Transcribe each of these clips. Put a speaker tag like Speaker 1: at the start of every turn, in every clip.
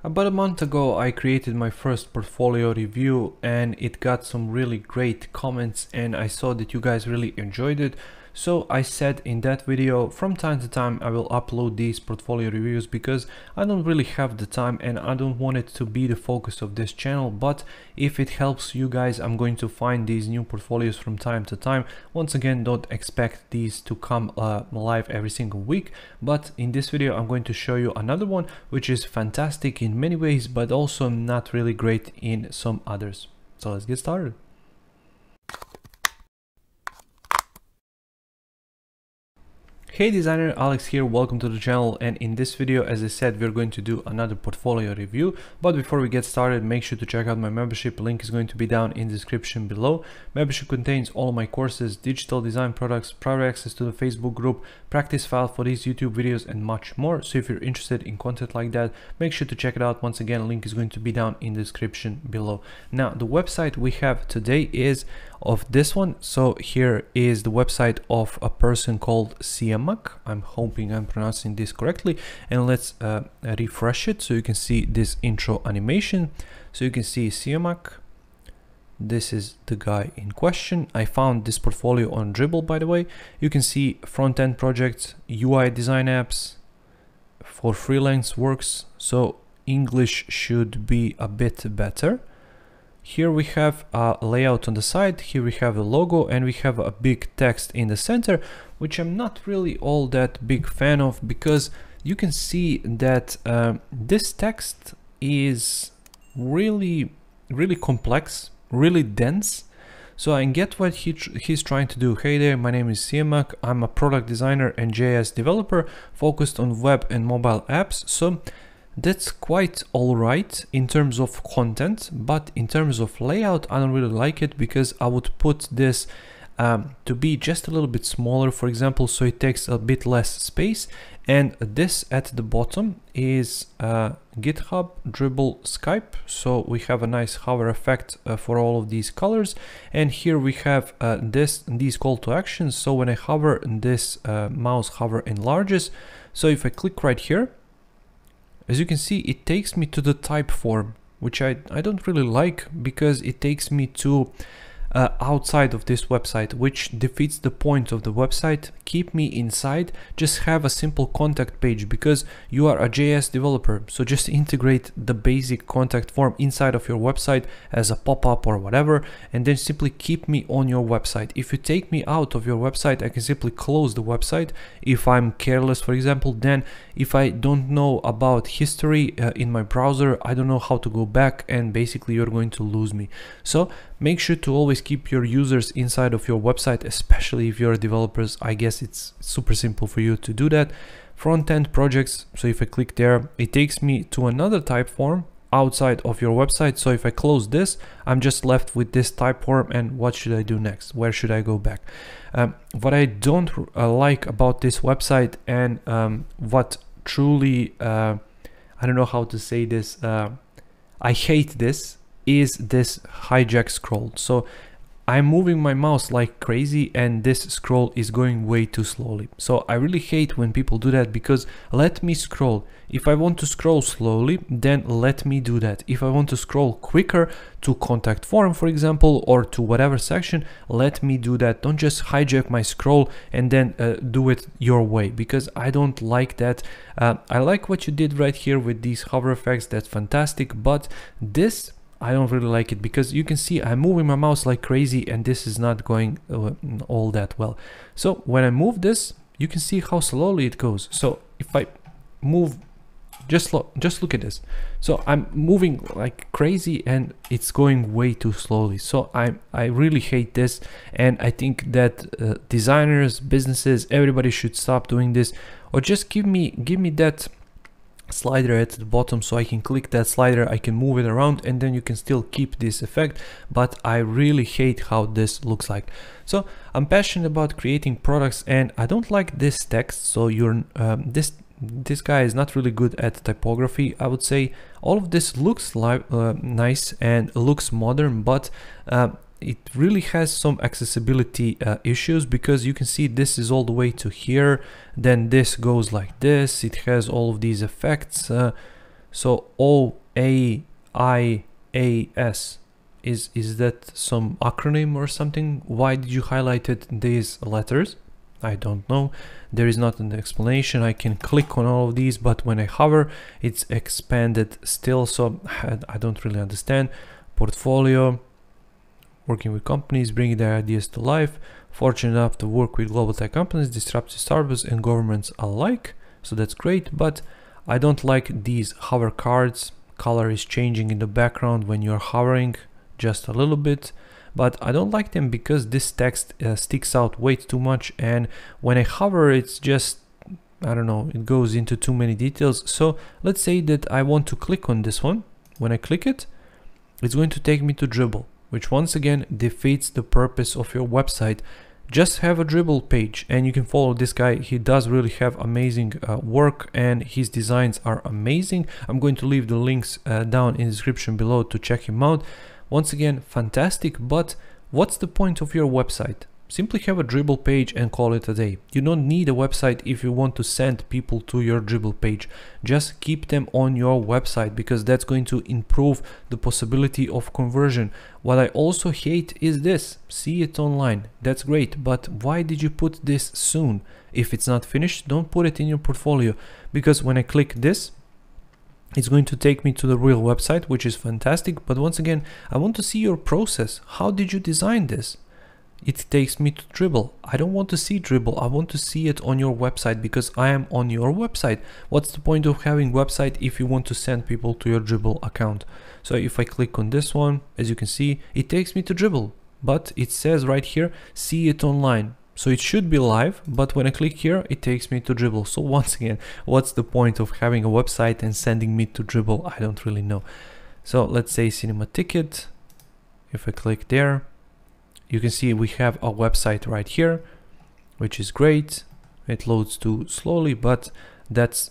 Speaker 1: About a month ago, I created my first portfolio review and it got some really great comments, and I saw that you guys really enjoyed it. So I said in that video, from time to time I will upload these portfolio reviews because I don't really have the time and I don't want it to be the focus of this channel. But if it helps you guys, I'm going to find these new portfolios from time to time. Once again, don't expect these to come live every single week, but in this video I'm going to show you another one which is fantastic in many ways but also not really great in some others. So let's get started. Hey designer, Alex here, welcome to the channel, and in this video, as I said, we're going to do another portfolio review. But before we get started, make sure to check out my membership. Link is going to be down in the description below. Membership contains all of my courses, digital design products, private access to the Facebook group, practice file for these YouTube videos, and much more. So if you're interested in content like that, make sure to check it out. Once again, link is going to be down in the description below. Now, the website we have today is of this one. So here is the website of a person called Siemak. I'm hoping I'm pronouncing this correctly, and let's refresh it so you can see this intro animation. So you can see Siemak. This is the guy in question. I found this portfolio on Dribbble, by the way. You can see front-end projects, UI design apps for freelance works. So English should be a bit better. Here we have a layout on the side, here we have a logo, and we have a big text in the center, which I'm not really all that big fan of, because you can see that this text is really complex, really dense. So I get what he's trying to do. Hey there, my name is Siemak. I'm a product designer and JS developer focused on web and mobile apps. So that's quite alright in terms of content, but in terms of layout, I don't really like it, because I would put this to be just a little bit smaller, for example, so it takes a bit less space. And this at the bottom is GitHub, Dribbble, Skype. So we have a nice hover effect for all of these colors. And here we have these call to actions. So when I hover, this mouse hover enlarges. So if I click right here, as you can see, it takes me to the type form, which I don't really like, because it takes me to outside of this website, which defeats the point of the website. Keep me inside, just have a simple contact page, because you are a JS developer. So just integrate the basic contact form inside of your website as a pop-up or whatever, and then simply keep me on your website. If you take me out of your website, I can simply close the website if I'm careless, for example. Then if I don't know about history in my browser, I don't know how to go back, and basically you're going to lose me. So make sure to always keep your users inside of your website, especially if you're developers. I guess it's super simple for you to do that. Front-end projects, so if I click there, it takes me to another type form outside of your website. So if I close this, I'm just left with this type form, and what should I do next? Where should I go back? What I don't like about this website, and what truly, I don't know how to say this, I hate this, is this hijack scroll. So I'm moving my mouse like crazy and this scroll is going way too slowly. So I really hate when people do that, because let me scroll. If I want to scroll slowly, then let me do that. If I want to scroll quicker to contact form, for example, or to whatever section, let me do that. Don't just hijack my scroll and then do it your way, because I don't like that. I like what you did right here with these hover effects. That's fantastic, but this, I don't really like it, because you can see I'm moving my mouse like crazy and this is not going all that well. So when I move this, you can see how slowly it goes. So if I move, just look at this. So I'm moving like crazy and it's going way too slowly. So I really hate this, and I think that designers, businesses, everybody should stop doing this, or just give me that slider at the bottom, so I can click that slider, I can move it around, and then you can still keep this effect. But I really hate how this looks like. So I'm passionate about creating products, and I don't like this text. So you're this guy is not really good at typography, I would say. All of this looks like nice and looks modern, but it really has some accessibility issues, because you can see this is all the way to here, then this goes like this, it has all of these effects. So OAIAS, is that some acronym or something? Why did you highlight these letters? I don't know. There is not an explanation. I can click on all of these, but when I hover, it's expanded still, so I don't really understand. Portfolio, working with companies, bringing their ideas to life, fortunate enough to work with global tech companies, disruptive startups and governments alike. So that's great, but I don't like these hover cards. Color is changing in the background when you're hovering just a little bit, but I don't like them because this text sticks out way too much, and when I hover, it's just, I don't know, it goes into too many details. So let's say that I want to click on this one. When I click it, it's going to take me to Dribbble, which once again defeats the purpose of your website. Just have a Dribbble page, and you can follow this guy. He does really have amazing work, and his designs are amazing. I'm going to leave the links down in the description below to check him out. Once again, fantastic, but what's the point of your website? Simply have a Dribbble page and call it a day. You don't need a website if you want to send people to your Dribbble page. Just keep them on your website, because that's going to improve the possibility of conversion. What I also hate is this: see it online. That's great, but why did you put this soon? If it's not finished, don't put it in your portfolio, because when I click this, it's going to take me to the real website, which is fantastic. But once again, I want to see your process. How did you design this? It takes me to Dribbble. I don't want to see Dribbble. I want to see it on your website, because I am on your website. What's the point of having website if you want to send people to your Dribbble account? So if I click on this one, as you can see, it takes me to Dribbble, but it says right here, see it online. So it should be live, but when I click here, it takes me to Dribbble. So once again, what's the point of having a website and sending me to Dribbble? I don't really know. So let's say Cinema Ticket. If I click there, you can see we have a website right here, which is great. It loads too slowly, but that's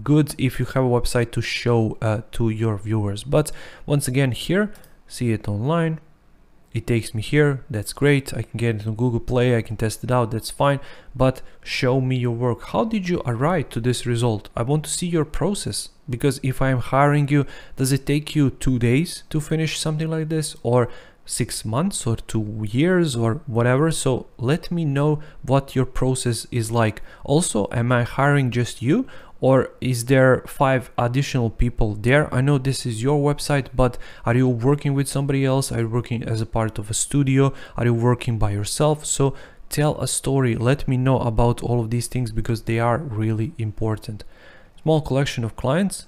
Speaker 1: good if you have a website to show to your viewers. But once again, here, see it online. It takes me here. That's great. I can get it on Google Play. I can test it out. That's fine. But show me your work. How did you arrive to this result? I want to see your process, because if I'm hiring you, does it take you 2 days to finish something like this, or 6 months, or 2 years, or whatever? So let me know what your process is like. Also, am I hiring just you, or is there 5 additional people there? I know this is your website, but are you working with somebody else? Are you working as a part of a studio? Are you working by yourself? So tell a story. Let me know about all of these things, because they are really important. Small collection of clients,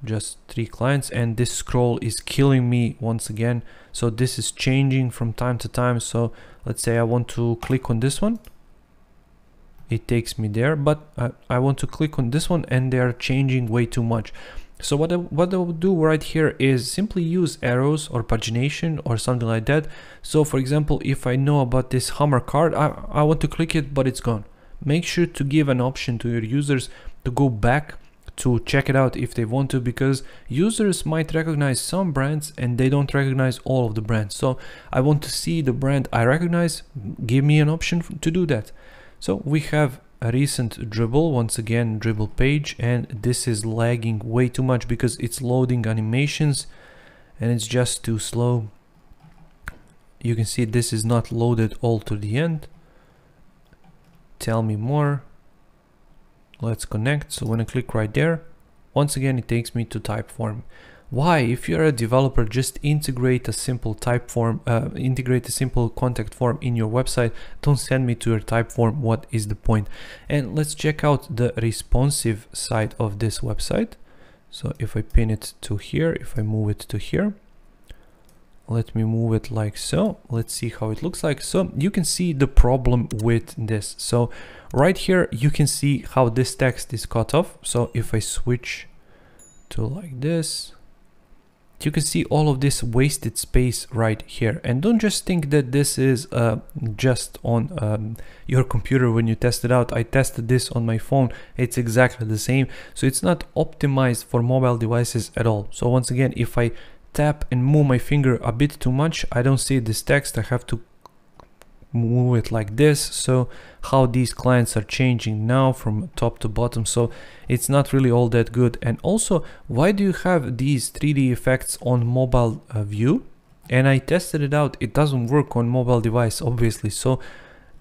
Speaker 1: just 3 clients, and this scroll is killing me once again. So this is changing from time to time. So let's say I want to click on this one, it takes me there, but I want to click on this one, and they are changing way too much. So what I would do right here is simply use arrows or pagination or something like that. So for example, if I know about this Hammer card, I want to click it, but it's gone. Make sure to give an option to your users to go back to check it out if they want to, because users might recognize some brands and they don't recognize all of the brands. So I want to see the brand I recognize. Give me an option to do that. So we have a recent Dribbble, once again Dribbble page, and this is lagging way too much because it's loading animations and it's just too slow. You can see this is not loaded all to the end. Tell me more. Let's connect. So when I click right there, once again it takes me to Typeform. Why? If you're a developer, just integrate a simple Typeform, integrate a simple contact form in your website. Don't send me to your Typeform. What is the point? And let's check out the responsive side of this website. So if I pin it to here, if I move it to here, let me move it like so. Let's see how it looks like. So you can see the problem with this. So right here, you can see how this text is cut off. So if I switch to like this, you can see all of this wasted space right here. And don't just think that this is just on your computer when you test it out. I tested this on my phone. It's exactly the same. So it's not optimized for mobile devices at all. So once again, if I tap and move my finger a bit too much, I don't see this text. I have to move it like this. So how these clients are changing now from top to bottom, so it's not really all that good. And also, why do you have these 3D effects on mobile view? And I tested it out, it doesn't work on mobile device, obviously. So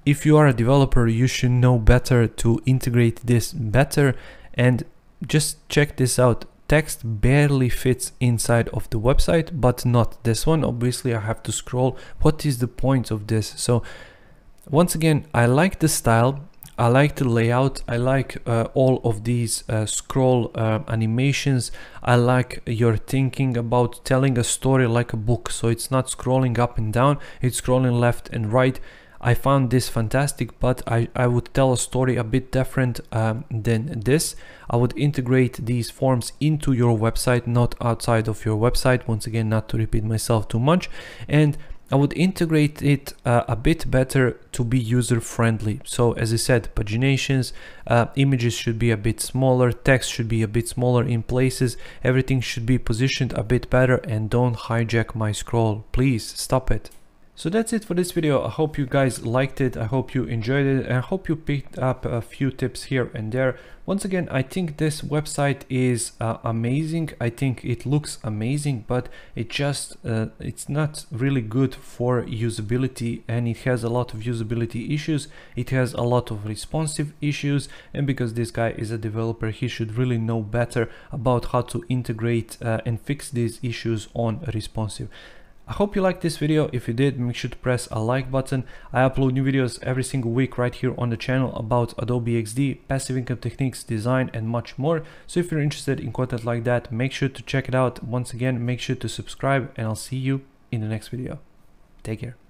Speaker 1: if you are a developer, you should know better to integrate this better. And just check this out. Text barely fits inside of the website, but not this one. Obviously I have to scroll. What is the point of this? So once again, I like the style, I like the layout, I like all of these scroll animations. I like your thinking about telling a story like a book, so it's not scrolling up and down, it's scrolling left and right. I found this fantastic, but I would tell a story a bit different than this. I would integrate these forms into your website, not outside of your website. Once again, not to repeat myself too much. And I would integrate it a bit better to be user friendly. So as I said, paginations, images should be a bit smaller, text should be a bit smaller in places, everything should be positioned a bit better, and don't hijack my scroll. Please stop it. So that's it for this video. I hope you guys liked it, I hope you enjoyed it, and I hope you picked up a few tips here and there. Once again, I think this website is amazing. I think it looks amazing, but it's not really good for usability, and it has a lot of usability issues. It has a lot of responsive issues, and because this guy is a developer, he should really know better about how to integrate and fix these issues on responsive. I hope you liked this video. If you did, make sure to press a like button. I upload new videos every single week right here on the channel about Adobe XD, passive income techniques, design, and much more. So if you're interested in content like that, make sure to check it out. Once again, make sure to subscribe, and I'll see you in the next video. Take care.